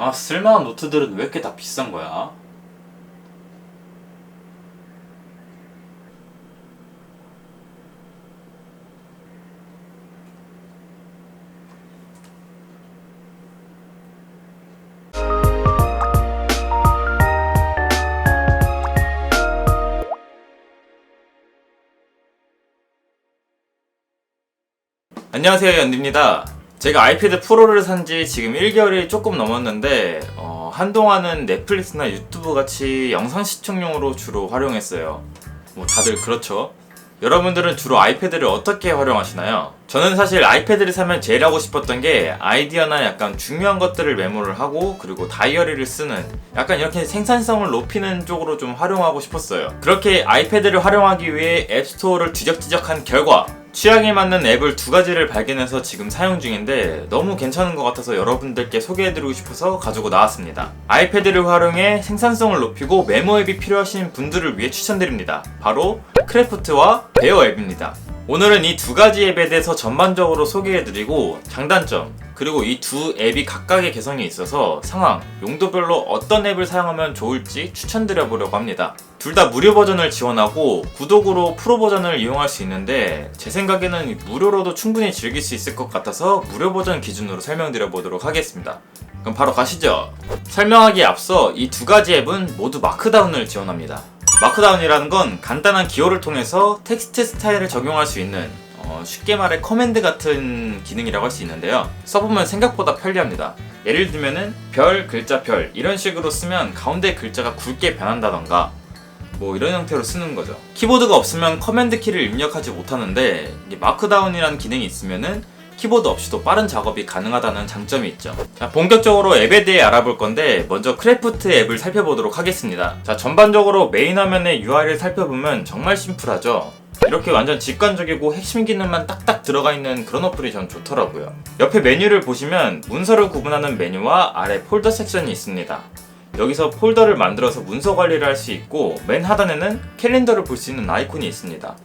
아, 쓸만한 노트들은 왜 이렇게 다 비싼 거야? 안녕하세요, 연디입니다. 제가 아이패드 프로를 산 지 지금 1개월이 조금 넘었는데 한동안은 넷플릭스나 유튜브 같이 영상 시청용으로 주로 활용했어요. 뭐 다들 그렇죠. 여러분들은 주로 아이패드를 어떻게 활용하시나요? 저는 사실 아이패드를 사면 제일 하고 싶었던 게 아이디어나 약간 중요한 것들을 메모를 하고, 그리고 다이어리를 쓰는, 약간 이렇게 생산성을 높이는 쪽으로 좀 활용하고 싶었어요. 그렇게 아이패드를 활용하기 위해 앱스토어를 뒤적뒤적한 결과 취향에 맞는 앱을 2가지를 발견해서 지금 사용 중인데 너무 괜찮은 것 같아서 여러분들께 소개해드리고 싶어서 가지고 나왔습니다. 아이패드를 활용해 생산성을 높이고 메모 앱이 필요하신 분들을 위해 추천드립니다. 바로 크래프트와 베어 앱입니다. 오늘은 이 2가지 앱에 대해서 전반적으로 소개해드리고, 장단점, 그리고 이 2 앱이 각각의 개성이 있어서 상황, 용도별로 어떤 앱을 사용하면 좋을지 추천드려보려고 합니다. 둘 다 무료 버전을 지원하고 구독으로 프로 버전을 이용할 수 있는데, 제 생각에는 무료로도 충분히 즐길 수 있을 것 같아서 무료 버전 기준으로 설명드려보도록 하겠습니다. 그럼 바로 가시죠. 설명하기에 앞서 이 2가지 앱은 모두 마크다운을 지원합니다. 마크다운이라는 건 간단한 기호를 통해서 텍스트 스타일을 적용할 수 있는, 쉽게 말해 커맨드 같은 기능이라고 할 수 있는데요. 써보면 생각보다 편리합니다. 예를 들면은 별, 글자, 별 이런 식으로 쓰면 가운데 글자가 굵게 변한다던가 뭐 이런 형태로 쓰는 거죠. 키보드가 없으면 커맨드 키를 입력하지 못하는데, 이게 마크다운이라는 기능이 있으면은 키보드 없이도 빠른 작업이 가능하다는 장점이 있죠. 자, 본격적으로 앱에 대해 알아볼 건데, 먼저 크래프트 앱을 살펴보도록 하겠습니다. 자, 전반적으로 메인 화면의 UI를 살펴보면 정말 심플하죠. 이렇게 완전 직관적이고 핵심 기능만 딱딱 들어가 있는 그런 어플이 전 좋더라고요. 옆에 메뉴를 보시면 문서를 구분하는 메뉴와 아래 폴더 섹션이 있습니다. 여기서 폴더를 만들어서 문서 관리를 할 수 있고, 맨 하단에는 캘린더를 볼 수 있는 아이콘이 있습니다.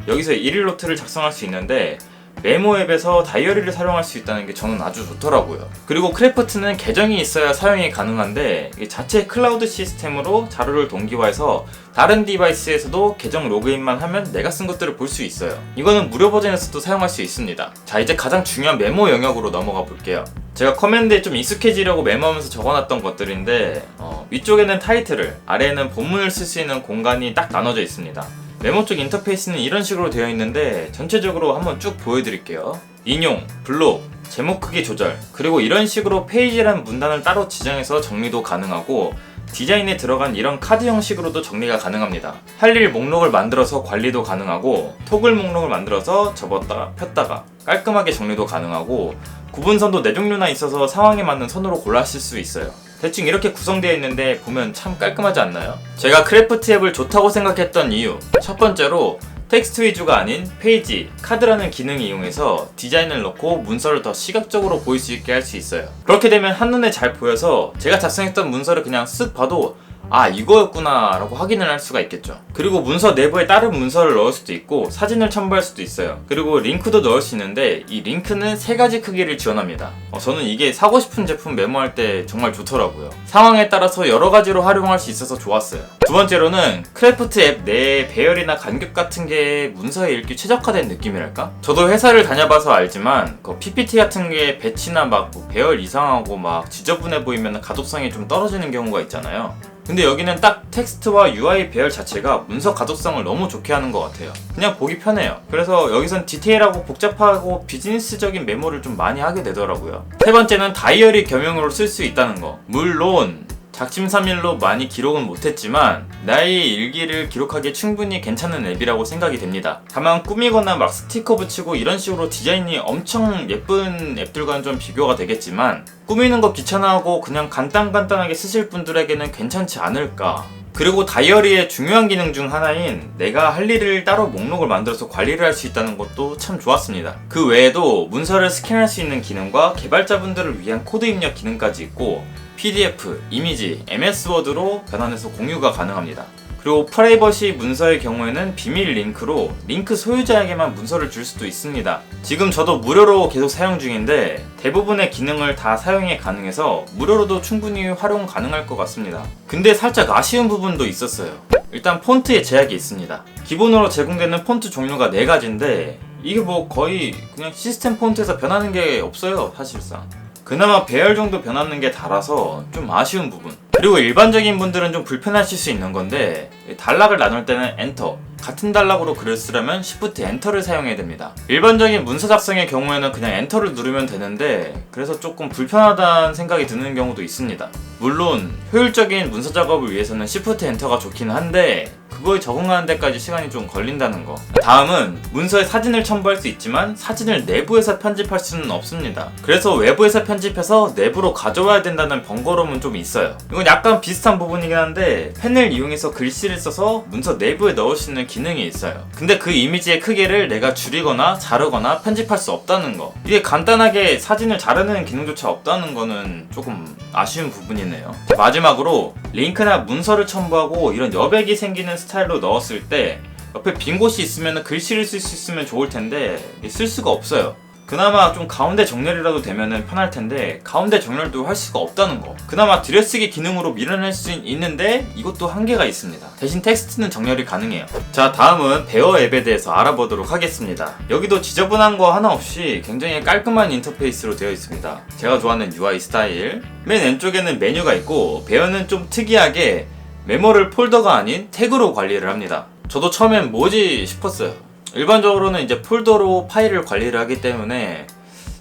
여기서 일일 노트를 작성할 수 있는데, 메모 앱에서 다이어리를 사용할 수 있다는 게 저는 아주 좋더라고요. 그리고 크래프트는 계정이 있어야 사용이 가능한데, 자체 클라우드 시스템으로 자료를 동기화해서 다른 디바이스에서도 계정 로그인만 하면 내가 쓴 것들을 볼 수 있어요. 이거는 무료 버전에서도 사용할 수 있습니다. 자, 이제 가장 중요한 메모 영역으로 넘어가 볼게요. 제가 커맨드에 좀 익숙해지려고 메모하면서 적어놨던 것들인데, 위쪽에는 타이틀을, 아래에는 본문을 쓸 수 있는 공간이 딱 나눠져 있습니다. 메모 쪽 인터페이스는 이런 식으로 되어 있는데, 전체적으로 한번 쭉 보여드릴게요. 인용, 블록, 제목 크기 조절, 그리고 이런 식으로 페이지라는 문단을 따로 지정해서 정리도 가능하고, 디자인에 들어간 이런 카드 형식으로도 정리가 가능합니다. 할 일 목록을 만들어서 관리도 가능하고, 토글 목록을 만들어서 접었다가 폈다가 깔끔하게 정리도 가능하고, 구분선도 4종류나 있어서 상황에 맞는 선으로 골라실 수 있어요. 대충 이렇게 구성되어 있는데 보면 참 깔끔하지 않나요? 제가 크래프트 앱을 좋다고 생각했던 이유, 첫 번째로 텍스트 위주가 아닌 페이지, 카드라는 기능을 이용해서 디자인을 넣고 문서를 더 시각적으로 보일 수 있게 할 수 있어요. 그렇게 되면 한눈에 잘 보여서 제가 작성했던 문서를 그냥 쓱 봐도 아, 이거였구나 라고 확인을 할 수가 있겠죠. 그리고 문서 내부에 다른 문서를 넣을 수도 있고, 사진을 첨부할 수도 있어요. 그리고 링크도 넣을 수 있는데, 이 링크는 3가지 크기를 지원합니다. 저는 이게 사고 싶은 제품 메모할 때 정말 좋더라고요. 상황에 따라서 여러 가지로 활용할 수 있어서 좋았어요. 두 번째로는 크래프트 앱 내에 배열이나 간격 같은 게 문서에 읽기 최적화된 느낌이랄까? 저도 회사를 다녀봐서 알지만 PPT 같은 게 배치나 뭐 배열 이상하고 막 지저분해 보이면 가독성이 좀 떨어지는 경우가 있잖아요. 근데 여기는 딱 텍스트와 UI 배열 자체가 문서 가독성을 너무 좋게 하는 것 같아요. 그냥 보기 편해요. 그래서 여기선 디테일하고 복잡하고 비즈니스적인 메모를 좀 많이 하게 되더라고요. 세 번째는 다이어리 겸용으로 쓸 수 있다는 거. 물론 작심삼일로 많이 기록은 못했지만 나의 일기를 기록하기에 충분히 괜찮은 앱이라고 생각이 됩니다. 다만 꾸미거나 막 스티커 붙이고 이런 식으로 디자인이 엄청 예쁜 앱들과는 좀 비교가 되겠지만, 꾸미는 거 귀찮아하고 그냥 간단하게 쓰실 분들에게는 괜찮지 않을까. 그리고 다이어리의 중요한 기능 중 하나인 내가 할 일을 따로 목록을 만들어서 관리를 할 수 있다는 것도 참 좋았습니다. 그 외에도 문서를 스캔할 수 있는 기능과 개발자분들을 위한 코드 입력 기능까지 있고, PDF, 이미지, MS 워드로 변환해서 공유가 가능합니다. 그리고 프라이버시 문서의 경우에는 비밀 링크로 링크 소유자에게만 문서를 줄 수도 있습니다. 지금 저도 무료로 계속 사용 중인데 대부분의 기능을 다 사용이 가능해서 무료로도 충분히 활용 가능할 것 같습니다. 근데 살짝 아쉬운 부분도 있었어요. 일단 폰트에 제약이 있습니다. 기본으로 제공되는 폰트 종류가 4가지인데 이게 뭐 거의 그냥 시스템 폰트에서 변하는 게 없어요, 사실상. 그나마 배열 정도 변하는 게 달아서 좀 아쉬운 부분. 그리고 일반적인 분들은 좀 불편하실 수 있는 건데 단락을 나눌 때는 엔터, 같은 단락으로 글을 쓰려면 Shift 엔터를 사용해야 됩니다. 일반적인 문서 작성의 경우에는 그냥 엔터를 누르면 되는데 그래서 조금 불편하다는 생각이 드는 경우도 있습니다. 물론 효율적인 문서 작업을 위해서는 Shift 엔터가 좋긴 한데 그거에 적응하는 데까지 시간이 좀 걸린다는 거. 다음은 문서에 사진을 첨부할 수 있지만 사진을 내부에서 편집할 수는 없습니다. 그래서 외부에서 편집해서 내부로 가져와야 된다는 번거로움은 좀 있어요. 이건 약간 비슷한 부분이긴 한데 펜을 이용해서 글씨를 써서 문서 내부에 넣을 수 있는 기능이 있어요. 근데 그 이미지의 크기를 내가 줄이거나 자르거나 편집할 수 없다는 거. 이게 간단하게 사진을 자르는 기능조차 없다는 거는 조금 아쉬운 부분이네요. 마지막으로 링크나 문서를 첨부하고 이런 여백이 생기는 스타일로 넣었을 때 옆에 빈 곳이 있으면 글씨를 쓸 수 있으면 좋을 텐데 쓸 수가 없어요. 그나마 좀 가운데 정렬이라도 되면 편할 텐데 가운데 정렬도 할 수가 없다는 거. 그나마 들여쓰기 기능으로 밀어낼 수 있는데 이것도 한계가 있습니다. 대신 텍스트는 정렬이 가능해요. 자, 다음은 베어 앱에 대해서 알아보도록 하겠습니다. 여기도 지저분한 거 하나 없이 굉장히 깔끔한 인터페이스로 되어 있습니다. 제가 좋아하는 UI 스타일. 맨 왼쪽에는 메뉴가 있고 베어는 좀 특이하게 메모를 폴더가 아닌 태그로 관리를 합니다. 저도 처음엔 뭐지 싶었어요. 일반적으로는 이제 폴더로 파일을 관리를 하기 때문에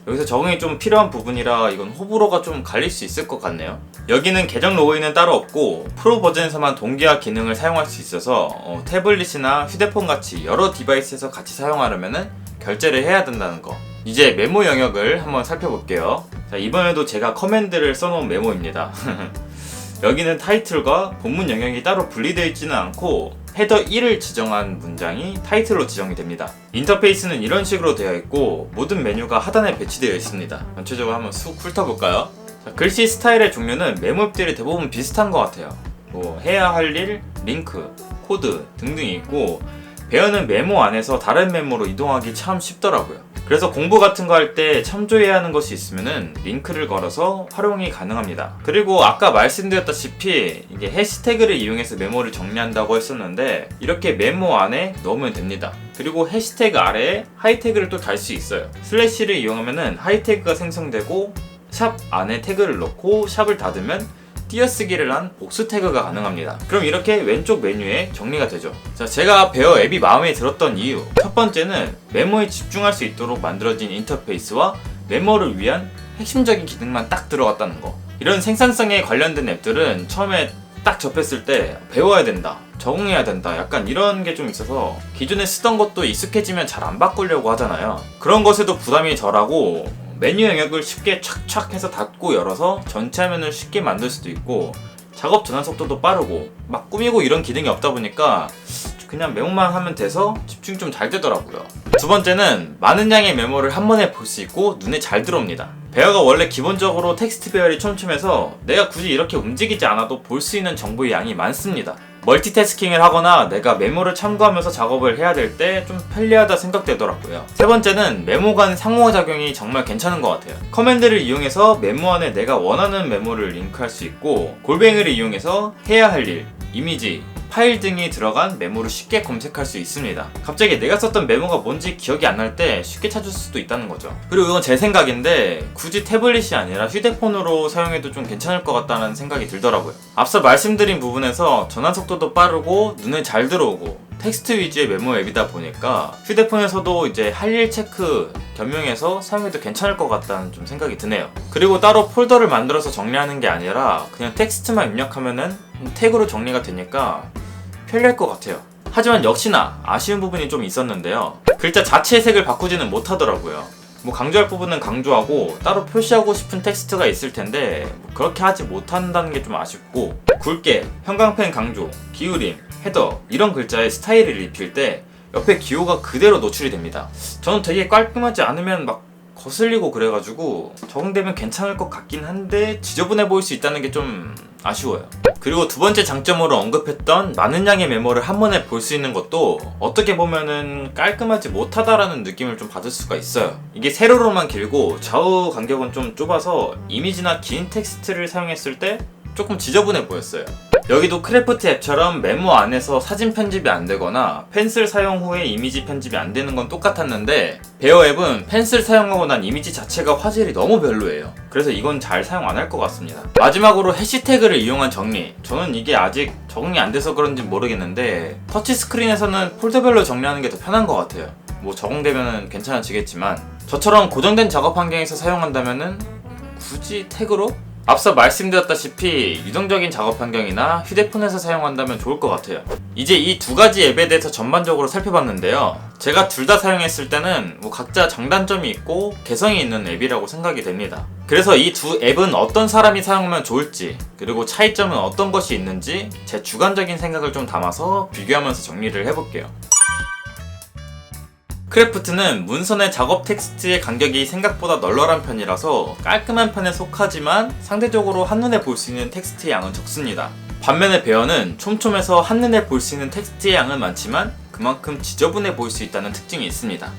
여기서 적응이 좀 필요한 부분이라 이건 호불호가 좀 갈릴 수 있을 것 같네요. 여기는 계정 로그인은 따로 없고 프로 버전에서만 동기화 기능을 사용할 수 있어서 태블릿이나 휴대폰 같이 여러 디바이스에서 같이 사용하려면 결제를 해야 된다는 거. 이제 메모 영역을 한번 살펴볼게요. 자, 이번에도 제가 커맨드를 써놓은 메모입니다. 여기는 타이틀과 본문 영역이 따로 분리되어 있지는 않고 헤더 1을 지정한 문장이 타이틀로 지정이 됩니다. 인터페이스는 이런 식으로 되어 있고 모든 메뉴가 하단에 배치되어 있습니다. 전체적으로 한번 쑥 훑어볼까요? 자, 글씨 스타일의 종류는 메모 앱들이 대부분 비슷한 것 같아요. 뭐 해야 할 일, 링크, 코드 등등이 있고 베어는 메모 안에서 다른 메모로 이동하기 참 쉽더라고요. 그래서 공부 같은 거 할 때 참조해야 하는 것이 있으면은 링크를 걸어서 활용이 가능합니다. 그리고 아까 말씀드렸다시피 이게 해시태그를 이용해서 메모를 정리한다고 했었는데 이렇게 메모 안에 넣으면 됩니다. 그리고 해시태그 아래에 하이태그를 또 달 수 있어요. 슬래시를 이용하면은 하이태그가 생성되고 샵 안에 태그를 넣고 샵을 닫으면 띄어쓰기를 한 복수 태그가 가능합니다. 그럼 이렇게 왼쪽 메뉴에 정리가 되죠. 자, 제가 베어 앱이 마음에 들었던 이유. 첫 번째는 메모에 집중할 수 있도록 만들어진 인터페이스와 메모를 위한 핵심적인 기능만 딱 들어갔다는 거. 이런 생산성에 관련된 앱들은 처음에 딱 접했을 때 배워야 된다, 적응해야 된다, 약간 이런 게 좀 있어서 기존에 쓰던 것도 익숙해지면 잘 안 바꾸려고 하잖아요. 그런 것에도 부담이 덜하고 메뉴 영역을 쉽게 촥촥 해서 닫고 열어서 전체 화면을 쉽게 만들 수도 있고 작업 전환 속도도 빠르고 막 꾸미고 이런 기능이 없다 보니까 그냥 메모만 하면 돼서 집중이 좀 잘 되더라고요. 두 번째는 많은 양의 메모를 한 번에 볼 수 있고 눈에 잘 들어옵니다. 베어가 원래 기본적으로 텍스트 배열이 촘촘해서 내가 굳이 이렇게 움직이지 않아도 볼 수 있는 정보의 양이 많습니다. 멀티태스킹을 하거나 내가 메모를 참고하면서 작업을 해야 될 때 좀 편리하다 생각되더라고요. 세 번째는 메모 간 상호작용이 정말 괜찮은 것 같아요. 커맨드를 이용해서 메모 안에 내가 원하는 메모를 링크할 수 있고 골뱅이를 이용해서 해야 할 일, 이미지, 파일 등이 들어간 메모를 쉽게 검색할 수 있습니다. 갑자기 내가 썼던 메모가 뭔지 기억이 안 날 때 쉽게 찾을 수도 있다는 거죠. 그리고 이건 제 생각인데 굳이 태블릿이 아니라 휴대폰으로 사용해도 좀 괜찮을 것 같다는 생각이 들더라고요. 앞서 말씀드린 부분에서 전환 속도도 빠르고 눈에 잘 들어오고 텍스트 위주의 메모 앱이다 보니까 휴대폰에서도 이제 할 일 체크 겸용해서 사용해도 괜찮을 것 같다는 좀 생각이 드네요. 그리고 따로 폴더를 만들어서 정리하는 게 아니라 그냥 텍스트만 입력하면은 태그로 정리가 되니까 편리할 것 같아요. 하지만 역시나 아쉬운 부분이 좀 있었는데요. 글자 자체의 색을 바꾸지는 못하더라고요. 뭐 강조할 부분은 강조하고 따로 표시하고 싶은 텍스트가 있을 텐데 그렇게 하지 못한다는 게 좀 아쉽고 굵게, 형광펜 강조, 기울임, 헤더 이런 글자의 스타일을 입힐 때 옆에 기호가 그대로 노출이 됩니다. 저는 되게 깔끔하지 않으면 막 거슬리고 그래가지고 적응되면 괜찮을 것 같긴 한데 지저분해 보일 수 있다는 게 좀 아쉬워요. 그리고 두 번째 장점으로 언급했던 많은 양의 메모를 한 번에 볼 수 있는 것도 어떻게 보면은 깔끔하지 못하다라는 느낌을 좀 받을 수가 있어요. 이게 세로로만 길고 좌우 간격은 좀 좁아서 이미지나 긴 텍스트를 사용했을 때 조금 지저분해 보였어요. 여기도 크래프트 앱처럼 메모 안에서 사진 편집이 안 되거나 펜슬 사용 후에 이미지 편집이 안 되는 건 똑같았는데 베어 앱은 펜슬 사용하고 난 이미지 자체가 화질이 너무 별로예요. 그래서 이건 잘 사용 안 할 것 같습니다. 마지막으로 해시태그를 이용한 정리. 저는 이게 아직 적응이 안 돼서 그런지 모르겠는데 터치 스크린에서는 폴더별로 정리하는 게 더 편한 것 같아요. 뭐 적응되면 괜찮아지겠지만 저처럼 고정된 작업 환경에서 사용한다면은 굳이 태그로? 앞서 말씀드렸다시피 유동적인 작업 환경이나 휴대폰에서 사용한다면 좋을 것 같아요. 이제 이 두 가지 앱에 대해서 전반적으로 살펴봤는데요. 제가 둘 다 사용했을 때는 뭐 각자 장단점이 있고 개성이 있는 앱이라고 생각이 됩니다. 그래서 이 두 앱은 어떤 사람이 사용하면 좋을지, 그리고 차이점은 어떤 것이 있는지 제 주관적인 생각을 좀 담아서 비교하면서 정리를 해볼게요. 크래프트는 문선의 작업 텍스트의 간격이 생각보다 널널한 편이라서 깔끔한 편에 속하지만 상대적으로 한눈에 볼 수 있는 텍스트의 양은 적습니다. 반면에 베어는 촘촘해서 한눈에 볼 수 있는 텍스트의 양은 많지만 그만큼 지저분해 보일 수 있다는 특징이 있습니다.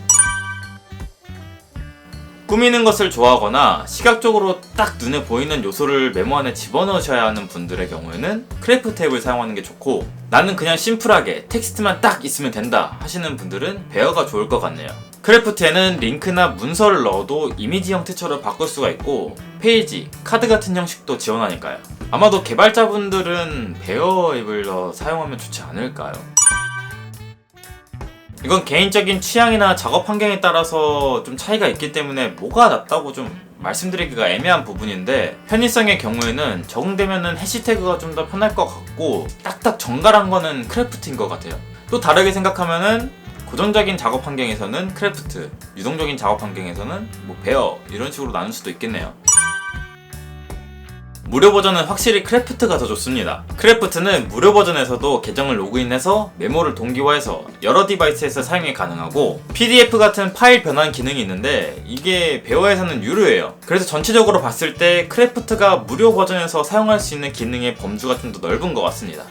꾸미는 것을 좋아하거나 시각적으로 딱 눈에 보이는 요소를 메모 안에 집어넣으셔야 하는 분들의 경우에는 크래프트 앱을 사용하는 게 좋고, 나는 그냥 심플하게 텍스트만 딱 있으면 된다 하시는 분들은 베어가 좋을 것 같네요. 크래프트에는 링크나 문서를 넣어도 이미지 형태처럼 바꿀 수가 있고 페이지, 카드 같은 형식도 지원하니까요. 아마도 개발자분들은 베어 앱을 더 사용하면 좋지 않을까요? 이건 개인적인 취향이나 작업 환경에 따라서 좀 차이가 있기 때문에 뭐가 낫다고 좀 말씀드리기가 애매한 부분인데, 편의성의 경우에는 적응되면은 해시태그가 좀 더 편할 것 같고 딱딱 정갈한 거는 크래프트인 것 같아요. 또 다르게 생각하면은 고정적인 작업 환경에서는 크래프트, 유동적인 작업 환경에서는 뭐 베어 이런 식으로 나눌 수도 있겠네요. 무료 버전은 확실히 크래프트가 더 좋습니다. 크래프트는 무료 버전에서도 계정을 로그인해서 메모를 동기화해서 여러 디바이스에서 사용이 가능하고 PDF 같은 파일 변환 기능이 있는데 이게 베어에서는 유료예요. 그래서 전체적으로 봤을 때 크래프트가 무료 버전에서 사용할 수 있는 기능의 범주가 좀 더 넓은 것 같습니다.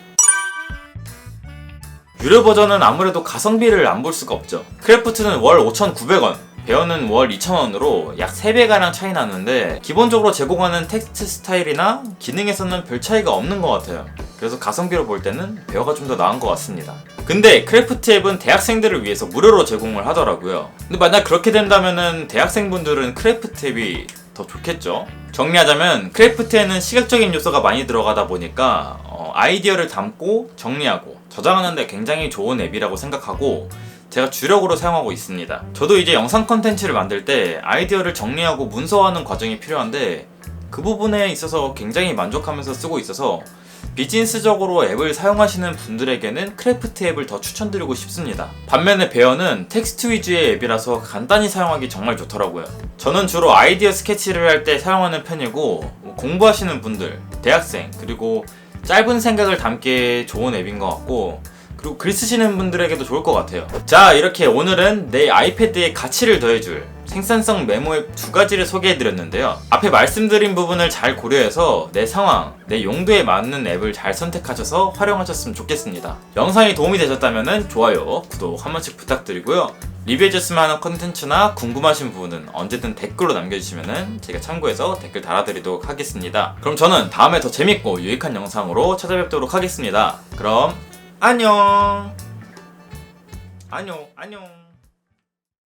유료 버전은 아무래도 가성비를 안 볼 수가 없죠. 크래프트는 월 5,900원, 베어는 월 2,000원으로 약 3배가량 차이 나는데 기본적으로 제공하는 텍스트 스타일이나 기능에서는 별 차이가 없는 것 같아요. 그래서 가성비로 볼 때는 베어가 좀 더 나은 것 같습니다. 근데 크래프트 앱은 대학생들을 위해서 무료로 제공을 하더라고요. 근데 만약 그렇게 된다면은 대학생분들은 크래프트 앱이 더 좋겠죠? 정리하자면 크래프트에는 시각적인 요소가 많이 들어가다 보니까 아이디어를 담고 정리하고 저장하는 데 굉장히 좋은 앱이라고 생각하고 제가 주력으로 사용하고 있습니다. 저도 이제 영상 컨텐츠를 만들 때 아이디어를 정리하고 문서화하는 과정이 필요한데 그 부분에 있어서 굉장히 만족하면서 쓰고 있어서 비즈니스적으로 앱을 사용하시는 분들에게는 크래프트 앱을 더 추천드리고 싶습니다. 반면에 베어는 텍스트 위주의 앱이라서 간단히 사용하기 정말 좋더라고요. 저는 주로 아이디어 스케치를 할 때 사용하는 편이고 공부하시는 분들, 대학생, 그리고 짧은 생각을 담기에 좋은 앱인 것 같고 그리고 글 쓰시는 분들에게도 좋을 것 같아요. 자, 이렇게 오늘은 내 아이패드에 가치를 더해줄 생산성 메모 앱 두 가지를 소개해드렸는데요. 앞에 말씀드린 부분을 잘 고려해서 내 상황, 내 용도에 맞는 앱을 잘 선택하셔서 활용하셨으면 좋겠습니다. 영상이 도움이 되셨다면 좋아요, 구독 한 번씩 부탁드리고요. 리뷰해줬으면 하는 컨텐츠나 궁금하신 부분은 언제든 댓글로 남겨주시면 제가 참고해서 댓글 달아드리도록 하겠습니다. 그럼 저는 다음에 더 재밌고 유익한 영상으로 찾아뵙도록 하겠습니다. 그럼 안녕. 안녕.